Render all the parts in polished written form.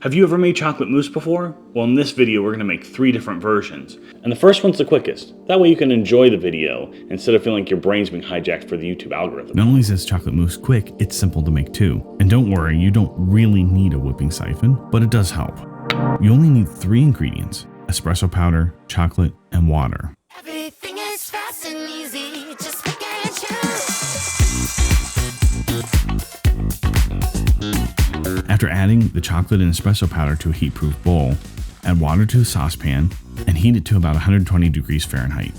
Have you ever made chocolate mousse before? Well, in this video we're going to make 3 different versions. And the first one's the quickest. That way you can enjoy the video instead of feeling like your brain's being hijacked for the YouTube algorithm. Not only is this chocolate mousse quick, it's simple to make too. And don't worry, you don't really need a whipping siphon, but it does help. You only need 3 ingredients: espresso powder, chocolate, and water. Everything is fast and easy, just pick and choose. After adding the chocolate and espresso powder to a heat-proof bowl, add water to a saucepan and heat it to about 120 degrees Fahrenheit.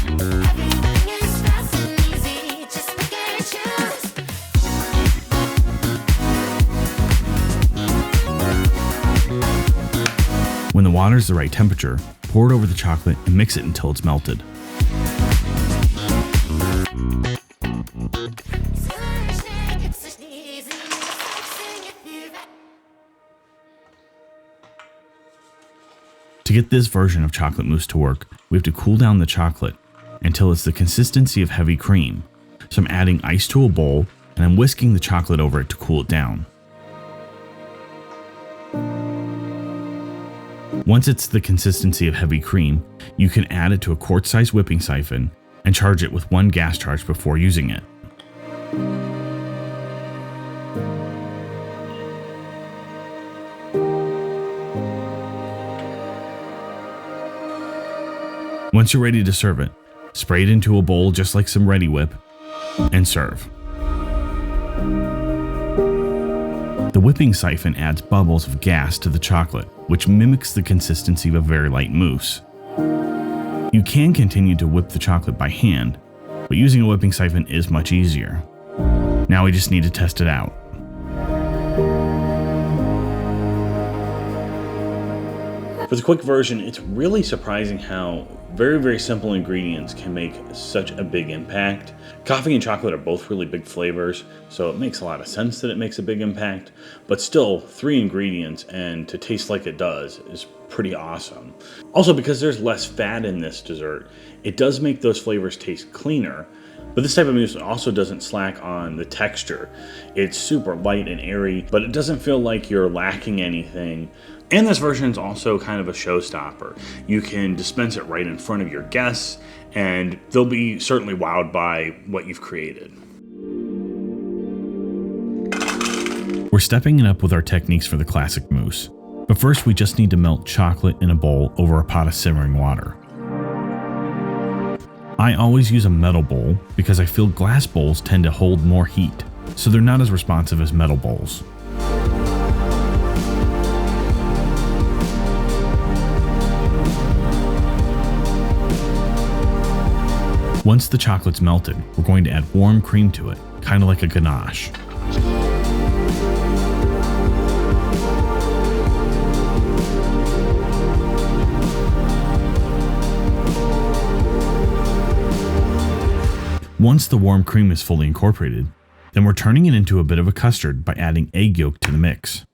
Everything is fast and easy, just pick and choose. When the water is the right temperature, pour it over the chocolate and mix it until it's melted. To get this version of chocolate mousse to work, we have to cool down the chocolate until it's the consistency of heavy cream. So I'm adding ice to a bowl and I'm whisking the chocolate over it to cool it down. Once it's the consistency of heavy cream, you can add it to a quart-sized whipping siphon and charge it with 1 gas charge before using it. Once you're ready to serve it, spray it into a bowl just like some Reddi-wip and serve. The whipping siphon adds bubbles of gas to the chocolate, which mimics the consistency of a very light mousse. You can continue to whip the chocolate by hand, but using a whipping siphon is much easier. Now we just need to test it out. For the quick version, it's really surprising how very simple ingredients can make such a big impact. Coffee and chocolate are both really big flavors, so it makes a lot of sense that it makes a big impact, but still 3 ingredients and to taste like it does is pretty awesome. Also, because there's less fat in this dessert, it does make those flavors taste cleaner. But this type of mousse also doesn't slack on the texture. It's super light and airy, but it doesn't feel like you're lacking anything. And this version is also kind of a showstopper. You can dispense it right in front of your guests, and they'll be certainly wowed by what you've created. We're stepping it up with our techniques for the classic mousse. But first we just need to melt chocolate in a bowl over a pot of simmering water. I always use a metal bowl because I feel glass bowls tend to hold more heat, so they're not as responsive as metal bowls. Once the chocolate's melted, we're going to add warm cream to it, kind of like a ganache. Once the warm cream is fully incorporated, then we're turning it into a bit of a custard by adding egg yolk to the mix.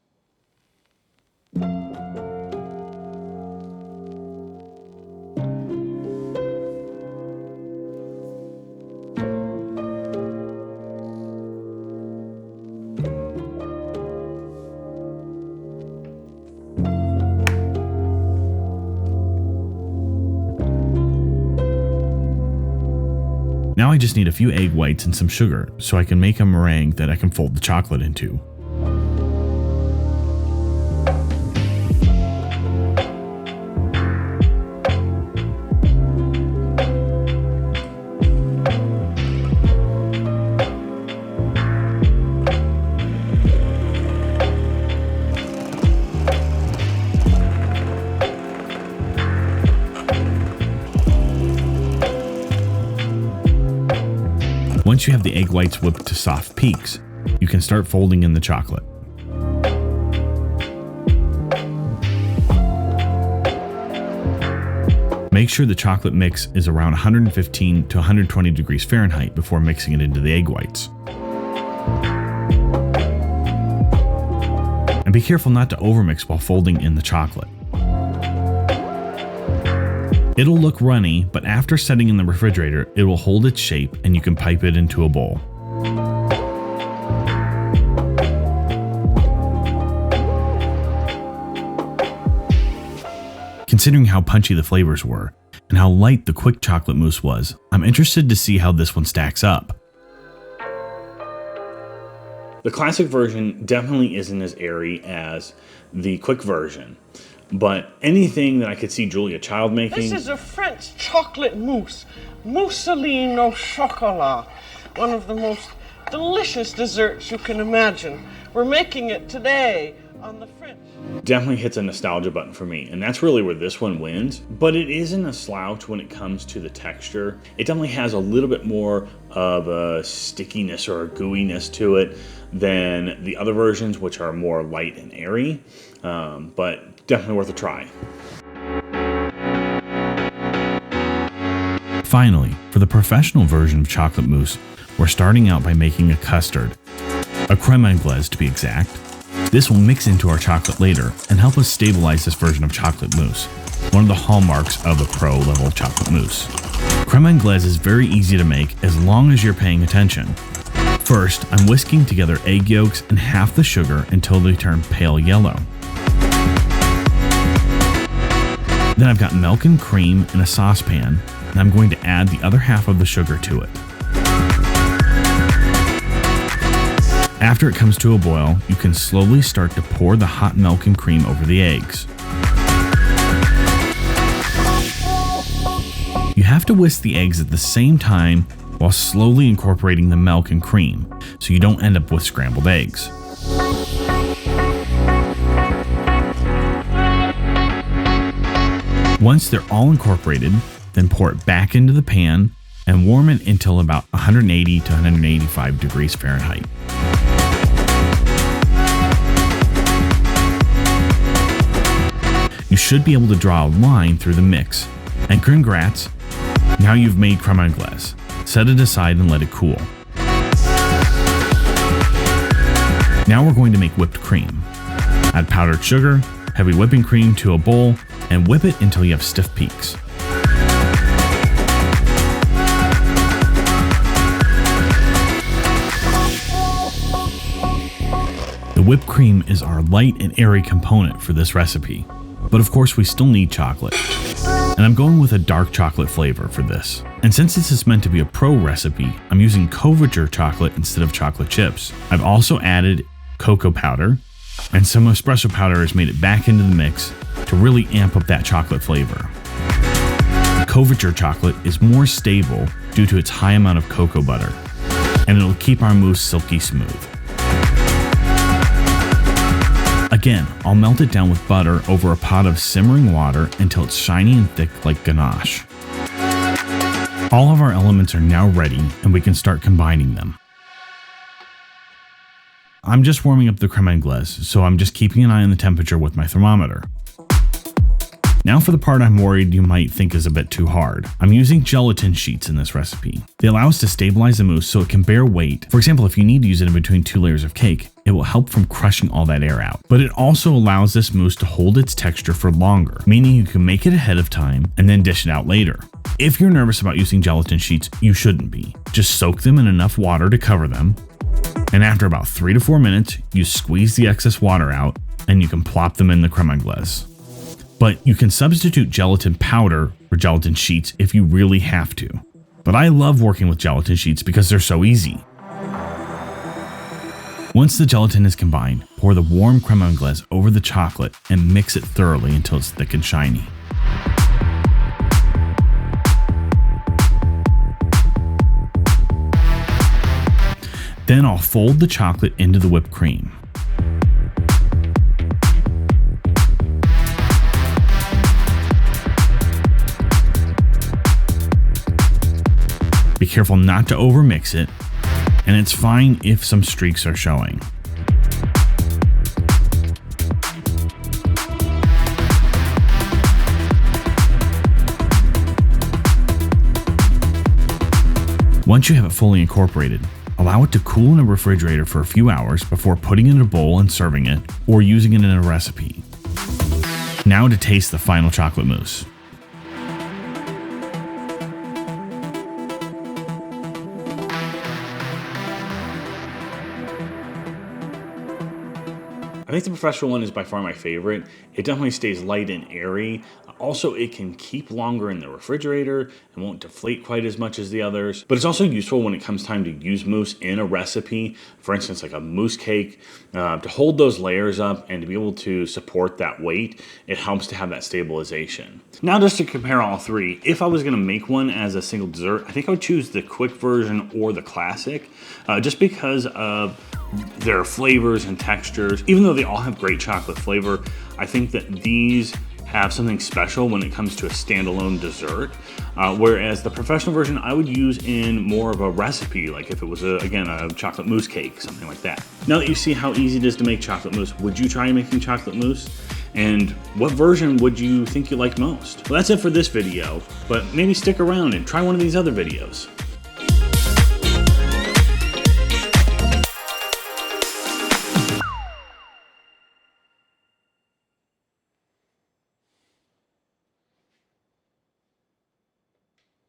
Now I just need a few egg whites and some sugar so I can make a meringue that I can fold the chocolate into. Once you have the egg whites whipped to soft peaks, you can start folding in the chocolate. Make sure the chocolate mix is around 115 to 120 degrees Fahrenheit before mixing it into the egg whites. And be careful not to overmix while folding in the chocolate. It'll look runny, but after setting in the refrigerator, it will hold its shape and you can pipe it into a bowl. Considering how punchy the flavors were, and how light the quick chocolate mousse was, I'm interested to see how this one stacks up. The classic version definitely isn't as airy as the quick version, but anything that I could see Julia Child making... This is a French chocolate mousse, mousseline au chocolat, one of the most delicious desserts you can imagine. We're making it today on the French. Definitely hits a nostalgia button for me, and that's really where this one wins. But it isn't a slouch when it comes to the texture. It definitely has a little bit more of a stickiness or a gooiness to it than the other versions, which are more light and airy, but definitely worth a try. Finally, for the professional version of chocolate mousse, we're starting out by making a custard, a creme anglaise to be exact. This will mix into our chocolate later and help us stabilize this version of chocolate mousse, one of the hallmarks of a pro level chocolate mousse. Creme anglaise is very easy to make as long as you're paying attention. First, I'm whisking together egg yolks and half the sugar until they turn pale yellow. Then I've got milk and cream in a saucepan, and I'm going to add the other half of the sugar to it. After it comes to a boil, you can slowly start to pour the hot milk and cream over the eggs. You have to whisk the eggs at the same time while slowly incorporating the milk and cream, so you don't end up with scrambled eggs. Once they're all incorporated, then pour it back into the pan and warm it until about 180 to 185 degrees Fahrenheit. You should be able to draw a line through the mix. And congrats, now you've made creme anglaise. Set it aside and let it cool. Now we're going to make whipped cream. Add powdered sugar, heavy whipping cream to a bowl, and whip it until you have stiff peaks. The whipped cream is our light and airy component for this recipe, but of course we still need chocolate. And I'm going with a dark chocolate flavor for this. And since this is meant to be a pro recipe, I'm using couverture chocolate instead of chocolate chips. I've also added cocoa powder, and some espresso powder has made it back into the mix to really amp up that chocolate flavor. Couverture chocolate is more stable due to its high amount of cocoa butter, and it'll keep our mousse silky smooth. Again, I'll melt it down with butter over a pot of simmering water until it's shiny and thick like ganache. All of our elements are now ready and we can start combining them. I'm just warming up the creme anglaise, so I'm just keeping an eye on the temperature with my thermometer. Now for the part I'm worried you might think is a bit too hard. I'm using gelatin sheets in this recipe. They allow us to stabilize the mousse so it can bear weight. For example, if you need to use it in between 2 layers of cake, it will help from crushing all that air out. But it also allows this mousse to hold its texture for longer, meaning you can make it ahead of time and then dish it out later. If you're nervous about using gelatin sheets, you shouldn't be. Just soak them in enough water to cover them, and after about 3 to 4 minutes, you squeeze the excess water out and you can plop them in the creme anglaise. But you can substitute gelatin powder for gelatin sheets if you really have to. But I love working with gelatin sheets because they're so easy. Once the gelatin is combined, pour the warm creme anglaise over the chocolate and mix it thoroughly until it's thick and shiny. Then I'll fold the chocolate into the whipped cream. Be careful not to overmix it, and it's fine if some streaks are showing. Once you have it fully incorporated, allow it to cool in a refrigerator for a few hours before putting it in a bowl and serving it, or using it in a recipe. Now to taste the final chocolate mousse. I think the professional one is by far my favorite. It definitely stays light and airy, Also, it can keep longer in the refrigerator and won't deflate quite as much as the others. But it's also useful when it comes time to use mousse in a recipe, for instance, like a mousse cake, to hold those layers up and to be able to support that weight. It helps to have that stabilization. Now, just to compare all three, if I was going to make one as a single dessert, I think I would choose the quick version or the classic, just because of their flavors and textures. Even though they all have great chocolate flavor, I think that these have something special when it comes to a standalone dessert, whereas the professional version I would use in more of a recipe, like if it was, again, a chocolate mousse cake, something like that. Now that you see how easy it is to make chocolate mousse, would you try making chocolate mousse? And what version would you think you like most? Well, that's it for this video, but maybe stick around and try one of these other videos.